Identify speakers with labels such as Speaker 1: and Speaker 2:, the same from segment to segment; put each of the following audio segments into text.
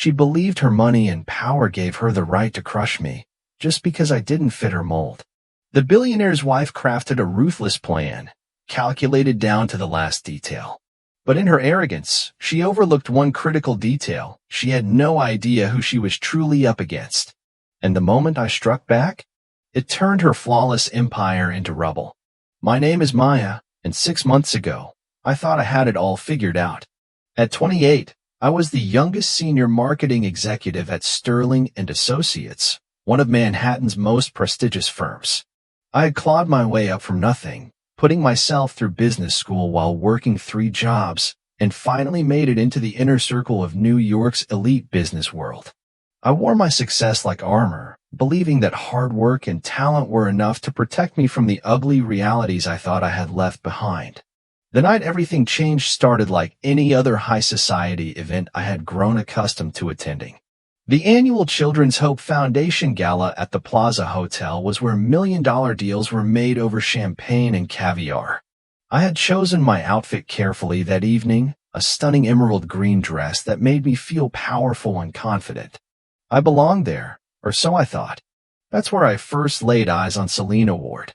Speaker 1: She believed her money and power gave her the right to crush me, just because I didn't fit her mold. The billionaire's wife crafted a ruthless plan, calculated down to the last detail. But in her arrogance, she overlooked one critical detail. She had no idea who she was truly up against. And the moment I struck back, it turned her flawless empire into rubble. My name is Maya, and 6 months ago, I thought I had it all figured out. At 28, I was the youngest senior marketing executive at Sterling and Associates, one of Manhattan's most prestigious firms. I had clawed my way up from nothing, putting myself through business school while working 3 jobs, and finally made it into the inner circle of New York's elite business world. I wore my success like armor, believing that hard work and talent were enough to protect me from the ugly realities I thought I had left behind. The night everything changed started like any other high society event I had grown accustomed to attending. The annual Children's Hope Foundation Gala at the Plaza Hotel was where million-dollar deals were made over champagne and caviar. I had chosen my outfit carefully that evening, a stunning emerald green dress that made me feel powerful and confident. I belonged there, or so I thought. That's where I first laid eyes on Selena Ward.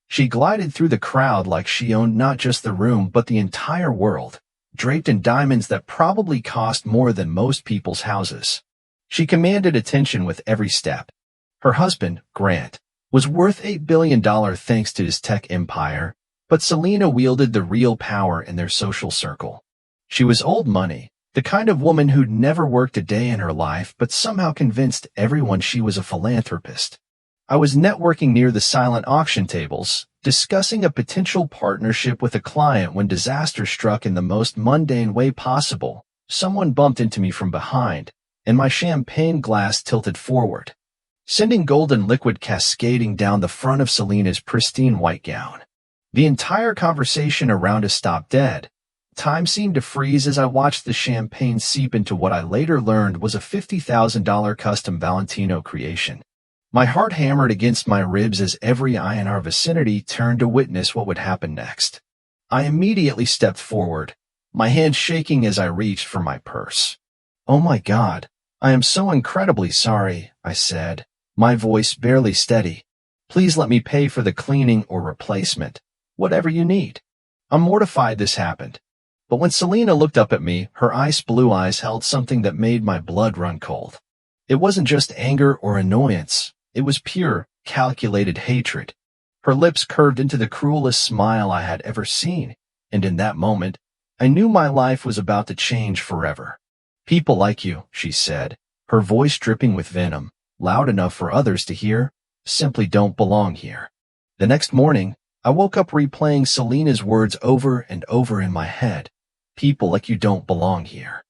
Speaker 1: She glided through the crowd like she owned not just the room but the entire world, draped in diamonds that probably cost more than most people's houses. She commanded attention with every step. Her husband, Grant, was worth $8 billion thanks to his tech empire, but Selena wielded the real power in their social circle. She was old money, the kind of woman who'd never worked a day in her life but somehow convinced everyone she was a philanthropist. I was networking near the silent auction tables, discussing a potential partnership with a client when disaster struck in the most mundane way possible. Someone bumped into me from behind, and my champagne glass tilted forward, sending golden liquid cascading down the front of Selena's pristine white gown. The entire conversation around us stopped dead. Time seemed to freeze as I watched the champagne seep into what I later learned was a $50,000 custom Valentino creation. My heart hammered against my ribs as every eye in our vicinity turned to witness what would happen next. I immediately stepped forward, my hand shaking as I reached for my purse. "Oh my God, I am so incredibly sorry," I said, my voice barely steady. "Please let me pay for the cleaning or replacement, whatever you need." I'm mortified this happened. But when Selena looked up at me, her ice blue eyes held something that made my blood run cold. It wasn't just anger or annoyance. It was pure, calculated hatred. Her lips curved into the cruelest smile I had ever seen, and in that moment, I knew my life was about to change forever. "People like you," she said, her voice dripping with venom, loud enough for others to hear, "simply don't belong here." The next morning, I woke up replaying Selena's words over and over in my head. "People like you don't belong here."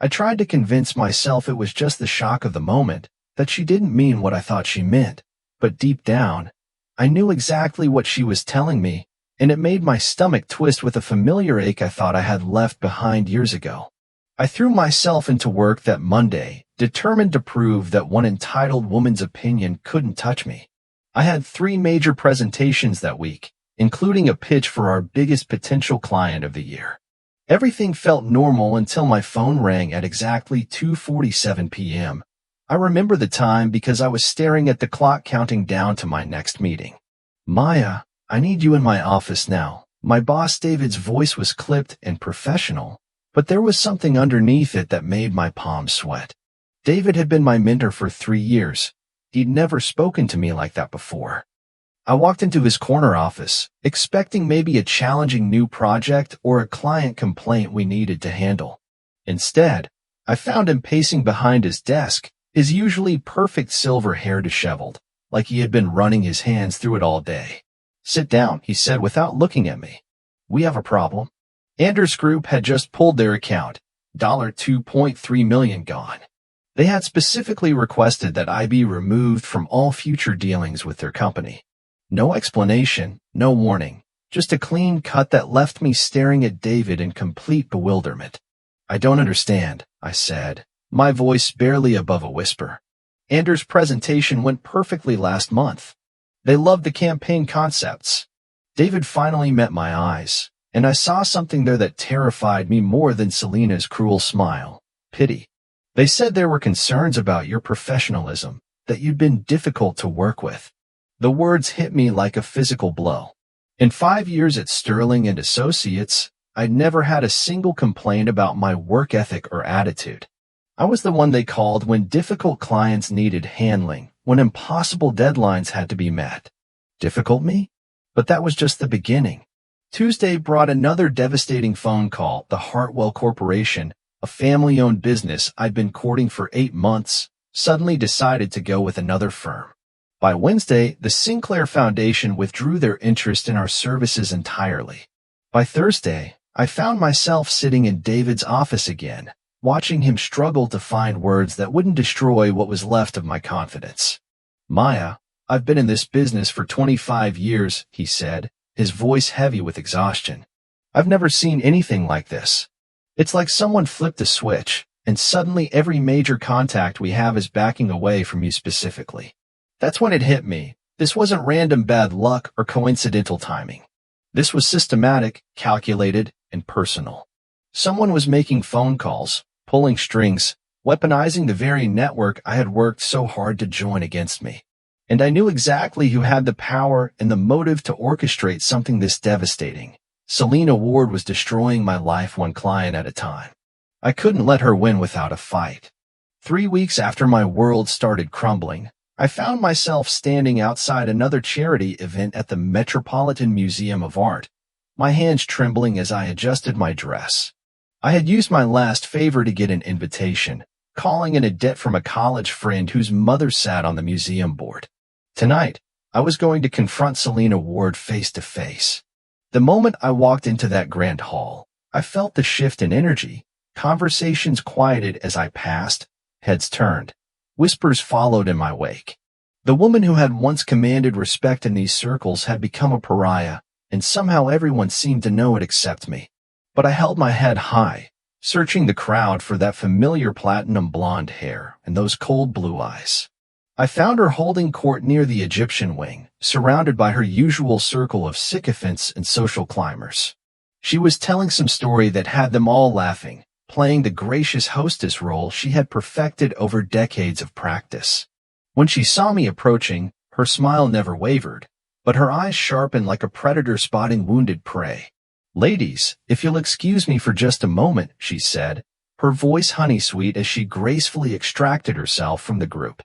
Speaker 1: I tried to convince myself it was just the shock of the moment, that she didn't mean what I thought she meant, but deep down, I knew exactly what she was telling me, and it made my stomach twist with a familiar ache I thought I had left behind years ago. I threw myself into work that Monday, determined to prove that one entitled woman's opinion couldn't touch me. I had 3 major presentations that week, including a pitch for our biggest potential client of the year. Everything felt normal until my phone rang at exactly 2:47 p.m. I remember the time because I was staring at the clock counting down to my next meeting. "Maya, I need you in my office now." My boss David's voice was clipped and professional, but there was something underneath it that made my palms sweat. David had been my mentor for 3 years. He'd never spoken to me like that before. I walked into his corner office, expecting maybe a challenging new project or a client complaint we needed to handle. Instead, I found him pacing behind his desk, his usually perfect silver hair disheveled, like he had been running his hands through it all day. "Sit down," he said without looking at me. "We have a problem." Anders Group had just pulled their account, $2.3 million gone. They had specifically requested that I be removed from all future dealings with their company. No explanation, no warning, just a clean cut that left me staring at David in complete bewilderment. "I don't understand," I said, my voice barely above a whisper. "Anders' presentation went perfectly last month. They loved the campaign concepts." David finally met my eyes, and I saw something there that terrified me more than Selena's cruel smile: pity. They said there were concerns about your professionalism, that you'd been difficult to work with. The words hit me like a physical blow. In 5 years at Sterling and Associates, I'd never had a single complaint about my work ethic or attitude. I was the one they called when difficult clients needed handling, when impossible deadlines had to be met. Difficult me? But that was just the beginning. Tuesday brought another devastating phone call. The Hartwell Corporation, a family-owned business I'd been courting for 8 months, suddenly decided to go with another firm. By Wednesday, the Sinclair Foundation withdrew their interest in our services entirely. By Thursday, I found myself sitting in David's office again, watching him struggle to find words that wouldn't destroy what was left of my confidence. "Maya, I've been in this business for 25 years, he said, his voice heavy with exhaustion. I've never seen anything like this. It's like someone flipped a switch, and suddenly every major contact we have is backing away from you specifically." That's when it hit me. This wasn't random bad luck or coincidental timing. This was systematic, calculated, and personal. Someone was making phone calls, pulling strings, weaponizing the very network I had worked so hard to join against me. And I knew exactly who had the power and the motive to orchestrate something this devastating. Selena Ward was destroying my life one client at a time. I couldn't let her win without a fight. 3 weeks after my world started crumbling, I found myself standing outside another charity event at the Metropolitan Museum of Art, my hands trembling as I adjusted my dress. I had used my last favor to get an invitation, calling in a debt from a college friend whose mother sat on the museum board. Tonight, I was going to confront Selena Ward face to face. The moment I walked into that grand hall, I felt the shift in energy. Conversations quieted as I passed, heads turned. Whispers followed in my wake. The woman who had once commanded respect in these circles had become a pariah, and somehow everyone seemed to know it except me. But I held my head high, searching the crowd for that familiar platinum blonde hair and those cold blue eyes. I found her holding court near the Egyptian wing, surrounded by her usual circle of sycophants and social climbers. She was telling some story that had them all laughing, playing the gracious hostess role she had perfected over decades of practice. When she saw me approaching, her smile never wavered, but her eyes sharpened like a predator spotting wounded prey. "Ladies, if you'll excuse me for just a moment," she said, her voice honey-sweet as she gracefully extracted herself from the group.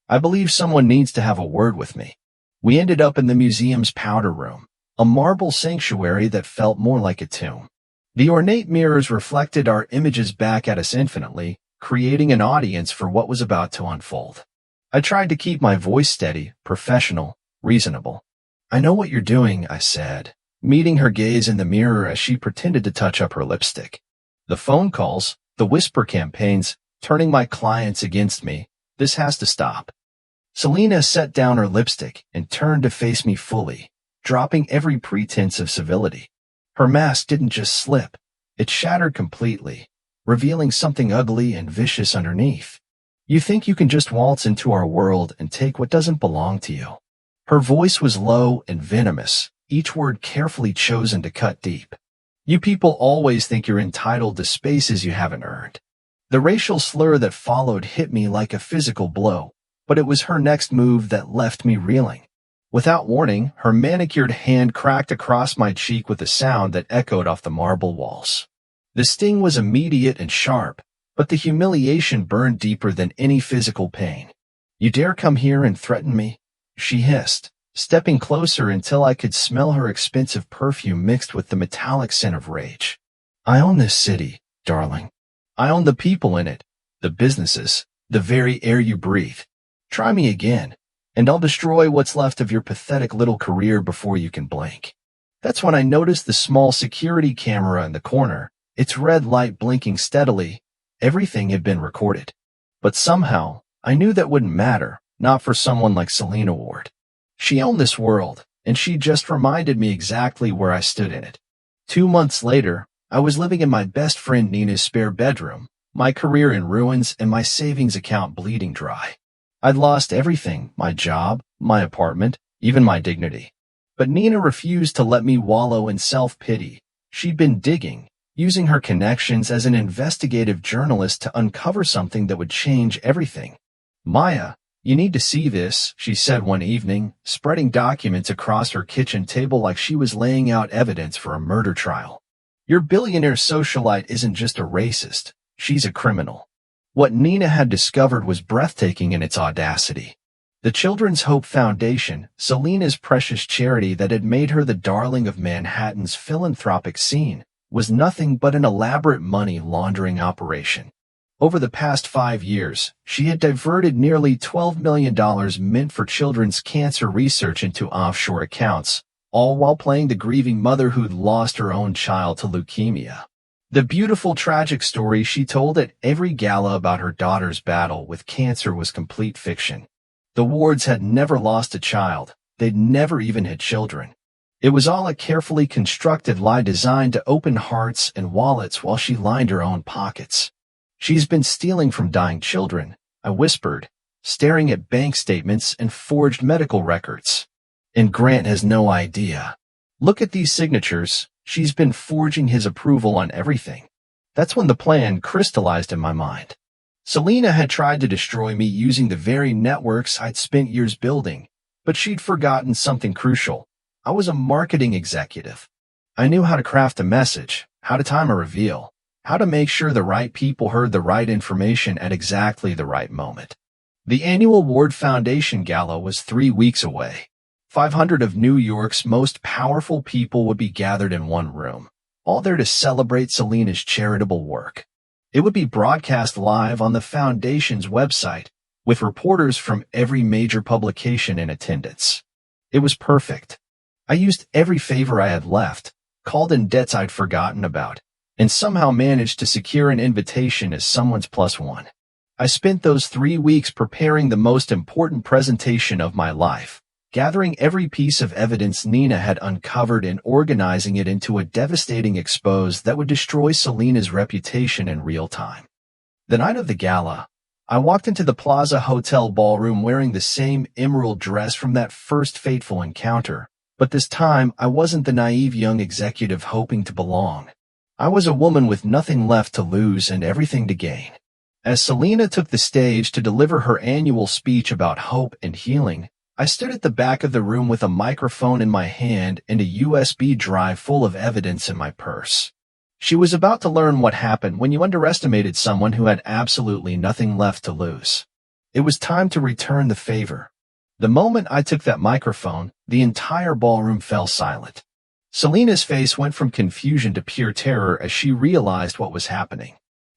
Speaker 1: "I believe someone needs to have a word with me." We ended up in the museum's powder room, a marble sanctuary that felt more like a tomb. The ornate mirrors reflected our images back at us infinitely, creating an audience for what was about to unfold. I tried to keep my voice steady, professional, reasonable. "I know what you're doing," I said, meeting her gaze in the mirror as she pretended to touch up her lipstick. "The phone calls, the whisper campaigns, turning my clients against me. This has to stop." Selena set down her lipstick and turned to face me fully, dropping every pretense of civility. Her mask didn't just slip, it shattered completely, revealing something ugly and vicious underneath. "You think you can just waltz into our world and take what doesn't belong to you." Her voice was low and venomous, each word carefully chosen to cut deep. "You people always think you're entitled to spaces you haven't earned." The racial slur that followed hit me like a physical blow, but it was her next move that left me reeling. Without warning, her manicured hand cracked across my cheek with a sound that echoed off the marble walls. The sting was immediate and sharp, but the humiliation burned deeper than any physical pain. "You dare come here and threaten me?" she hissed, stepping closer until I could smell her expensive perfume mixed with the metallic scent of rage. "I own this city, darling. I own the people in it, the businesses, the very air you breathe. Try me again, and I'll destroy what's left of your pathetic little career before you can blink." That's when I noticed the small security camera in the corner, its red light blinking steadily. Everything had been recorded. But somehow, I knew that wouldn't matter, not for someone like Selena Ward. She owned this world, and she just reminded me exactly where I stood in it. 2 months later, I was living in my best friend Nina's spare bedroom, my career in ruins and my savings account bleeding dry. I'd lost everything, my job, my apartment, even my dignity. But Nina refused to let me wallow in self-pity. She'd been digging, using her connections as an investigative journalist to uncover something that would change everything. "Maya, you need to see this," she said one evening, spreading documents across her kitchen table like she was laying out evidence for a murder trial. "Your billionaire socialite isn't just a racist, she's a criminal." What Nina had discovered was breathtaking in its audacity. The Children's Hope Foundation, Selena's precious charity that had made her the darling of Manhattan's philanthropic scene, was nothing but an elaborate money laundering operation. Over the past 5 years, she had diverted nearly $12 million meant for children's cancer research into offshore accounts, all while playing the grieving mother who'd lost her own child to leukemia. The beautiful, tragic story she told at every gala about her daughter's battle with cancer was complete fiction. The Wards had never lost a child. They'd never even had children. It was all a carefully constructed lie designed to open hearts and wallets while she lined her own pockets. "She's been stealing from dying children," I whispered, staring at bank statements and forged medical records. "And Grant has no idea. Look at these signatures. She's been forging his approval on everything." That's when the plan crystallized in my mind. Selena had tried to destroy me using the very networks I'd spent years building, but she'd forgotten something crucial. I was a marketing executive. I knew how to craft a message, how to time a reveal, how to make sure the right people heard the right information at exactly the right moment. The annual Ward Foundation Gala was 3 weeks away. 500 of New York's most powerful people would be gathered in one room, all there to celebrate Selena's charitable work. It would be broadcast live on the Foundation's website, with reporters from every major publication in attendance. It was perfect. I used every favor I had left, called in debts I'd forgotten about, and somehow managed to secure an invitation as someone's +1. I spent those 3 weeks preparing the most important presentation of my life, gathering every piece of evidence Nina had uncovered and organizing it into a devastating expose that would destroy Selena's reputation in real time. The night of the gala, I walked into the Plaza Hotel ballroom wearing the same emerald dress from that first fateful encounter, but this time I wasn't the naive young executive hoping to belong. I was a woman with nothing left to lose and everything to gain. As Selena took the stage to deliver her annual speech about hope and healing, I stood at the back of the room with a microphone in my hand and a USB drive full of evidence in my purse. She was about to learn what happened when you underestimated someone who had absolutely nothing left to lose. It was time to return the favor. The moment I took that microphone, the entire ballroom fell silent. Selena's face went from confusion to pure terror as she realized what was happening.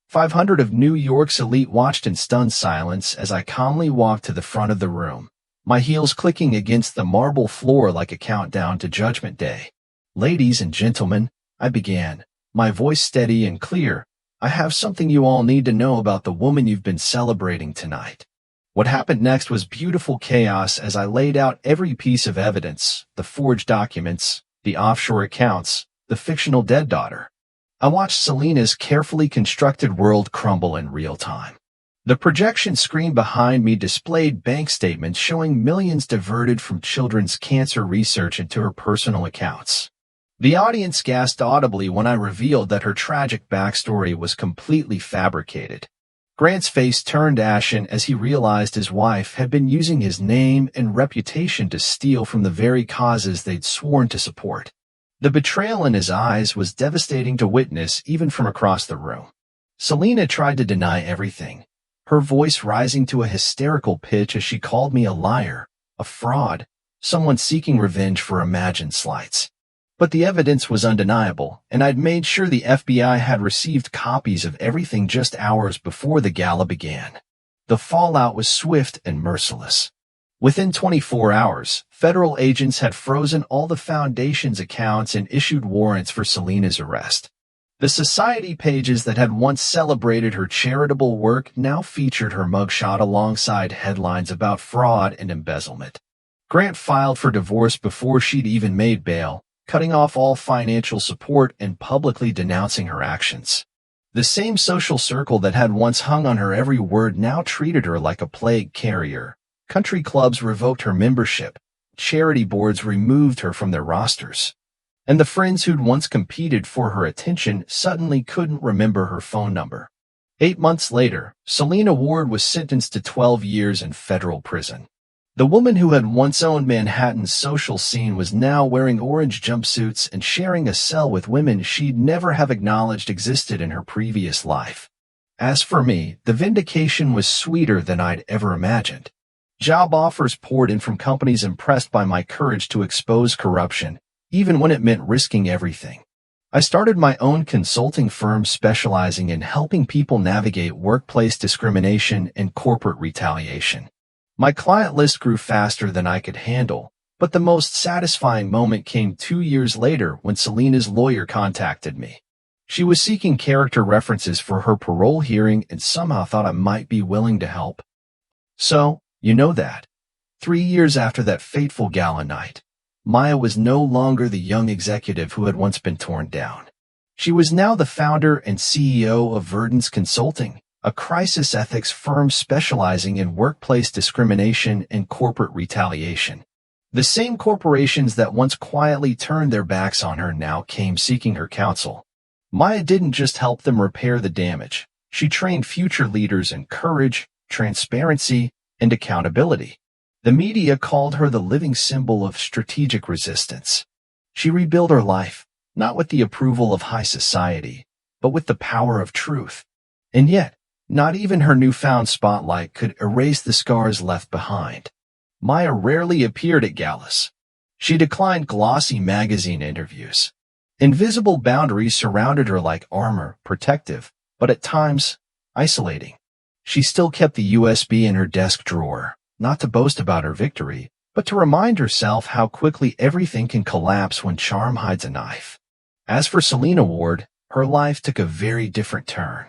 Speaker 1: 500 of New York's elite watched in stunned silence as I calmly walked to the front of the room, my heels clicking against the marble floor like a countdown to Judgment Day. "Ladies and gentlemen," I began, my voice steady and clear, "I have something you all need to know about the woman you've been celebrating tonight." What happened next was beautiful chaos as I laid out every piece of evidence, the forged documents, the offshore accounts, the fictional dead daughter. I watched Selena's carefully constructed world crumble in real time. The projection screen behind me displayed bank statements showing millions diverted from children's cancer research into her personal accounts. The audience gasped audibly when I revealed that her tragic backstory was completely fabricated. Grant's face turned ashen as he realized his wife had been using his name and reputation to steal from the very causes they'd sworn to support. The betrayal in his eyes was devastating to witness even from across the room. Selena tried to deny everything, her voice rising to a hysterical pitch as she called me a liar, a fraud, someone seeking revenge for imagined slights. But the evidence was undeniable, and I'd made sure the FBI had received copies of everything just hours before the gala began. The fallout was swift and merciless. Within 24 hours, federal agents had frozen all the Foundation's accounts and issued warrants for Selena's arrest. The society pages that had once celebrated her charitable work now featured her mugshot alongside headlines about fraud and embezzlement. Grant filed for divorce before she'd even made bail, cutting off all financial support and publicly denouncing her actions. The same social circle that had once hung on her every word now treated her like a plague carrier. Country clubs revoked her membership. Charity boards removed her from their rosters. And the friends who'd once competed for her attention suddenly couldn't remember her phone number. 8 months later, Selena Ward was sentenced to 12 years in federal prison. The woman who had once owned Manhattan's social scene was now wearing orange jumpsuits and sharing a cell with women she'd never have acknowledged existed in her previous life. As for me, the vindication was sweeter than I'd ever imagined. Job offers poured in from companies impressed by my courage to expose corruption, even when it meant risking everything. I started my own consulting firm specializing in helping people navigate workplace discrimination and corporate retaliation. My client list grew faster than I could handle, but the most satisfying moment came 2 years later when Selena's lawyer contacted me. She was seeking character references for her parole hearing and somehow thought I might be willing to help. So, you know that. 3 years after that fateful gala night, Maya was no longer the young executive who had once been torn down. She was now the founder and CEO of Verdance Consulting, a crisis ethics firm specializing in workplace discrimination and corporate retaliation. The same corporations that once quietly turned their backs on her now came seeking her counsel. Maya didn't just help them repair the damage. She trained future leaders in courage, transparency, and accountability. The media called her the living symbol of strategic resistance. She rebuilt her life, not with the approval of high society, but with the power of truth. And yet, not even her newfound spotlight could erase the scars left behind. Maya rarely appeared at galas. She declined glossy magazine interviews. Invisible boundaries surrounded her like armor, protective, but at times, isolating. She still kept the USB in her desk drawer, not to boast about her victory, but to remind herself how quickly everything can collapse when charm hides a knife. As for Selena Ward, her life took a very different turn.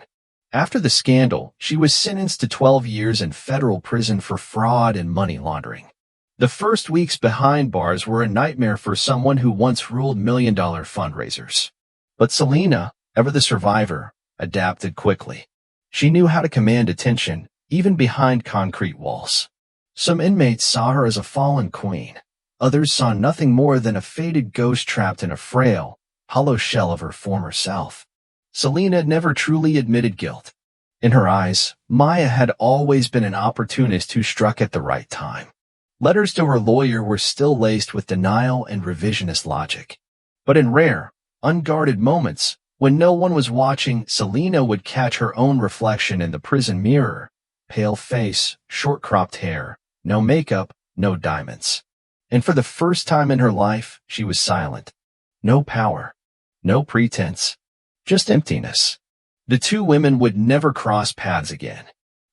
Speaker 1: After the scandal, she was sentenced to 12 years in federal prison for fraud and money laundering. The first weeks behind bars were a nightmare for someone who once ruled million-dollar fundraisers. But Selena, ever the survivor, adapted quickly. She knew how to command attention, even behind concrete walls. Some inmates saw her as a fallen queen. Others saw nothing more than a faded ghost trapped in a frail, hollow shell of her former self. Selena never truly admitted guilt. In her eyes, Maya had always been an opportunist who struck at the right time. Letters to her lawyer were still laced with denial and revisionist logic. But in rare, unguarded moments, when no one was watching, Selena would catch her own reflection in the prison mirror. Pale face, short-cropped hair, no makeup, no diamonds. And for the first time in her life, she was silent. No power. No pretense. Just emptiness. The two women would never cross paths again.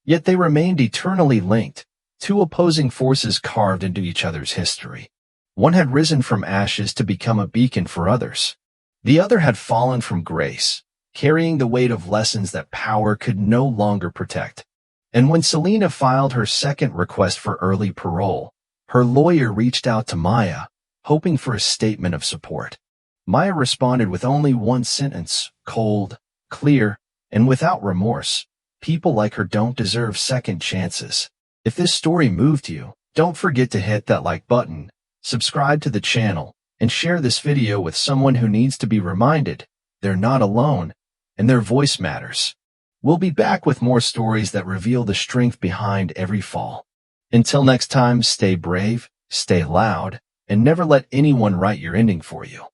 Speaker 1: Yet they remained eternally linked, two opposing forces carved into each other's history. One had risen from ashes to become a beacon for others. The other had fallen from grace, carrying the weight of lessons that power could no longer protect. And when Selena filed her second request for early parole, her lawyer reached out to Maya, hoping for a statement of support. Maya responded with only one sentence, cold, clear, and without remorse. People like her don't deserve second chances. If this story moved you, don't forget to hit that like button, subscribe to the channel, and share this video with someone who needs to be reminded they're not alone, and their voice matters. We'll be back with more stories that reveal the strength behind every fall. Until next time, stay brave, stay loud, and never let anyone write your ending for you.